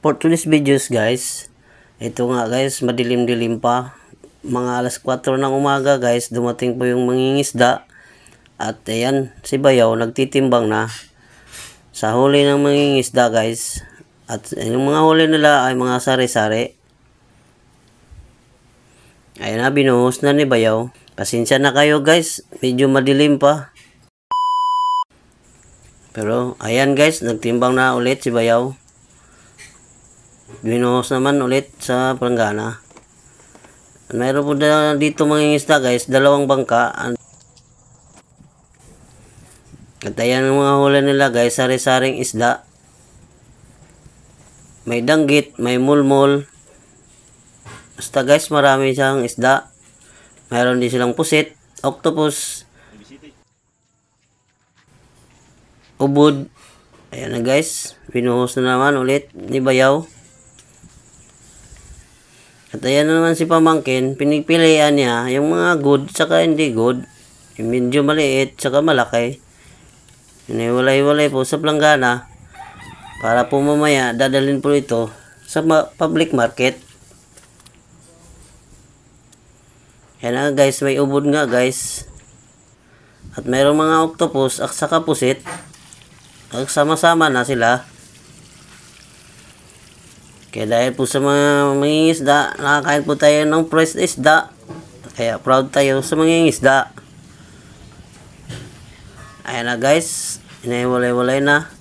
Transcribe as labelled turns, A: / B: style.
A: For today's videos guys, ito nga guys, madilim-dilim pa. Mga alas 4 ng umaga guys, dumating po yung mangingisda. At ayan, si Bayaw nagtitimbang na sa huli ng mangingisda guys. At yung mga huli nila ay mga sari-sari. Ayan na, binuhos na ni Bayaw. Pasensya na kayo guys, medyo madilim pa. Pero ayan guys, nagtimbang na ulit si Bayaw. Binuhos naman ulit sa planggana. Mayroon po dito mangingisda guys, dalawang bangka. At ayan ang mga huli nila guys, sari-saring isda. May danggit, may mulmol. Basta guys, marami siyang isda. Mayroon din silang pusit, octopus, ubod. Ayan na guys, binuhos na naman ulit ni Bayaw. At ayan na naman si Pamangkin, pinipilian niya yung mga good saka hindi good. Yung medyo maliit saka malaki. Iniwalay-walay po sa planggana para po mamaya dadalhin po ito sa public market. Yan na guys, may ubod nga guys. At mayroong mga octopus at saka pusit. Sama-sama na sila. Kaya dahil po sa mga mangingisda, nakakain po tayo ng fresh isda. Kaya proud tayo sa mangingisda. Ayan na guys, inaiwalay-walay na.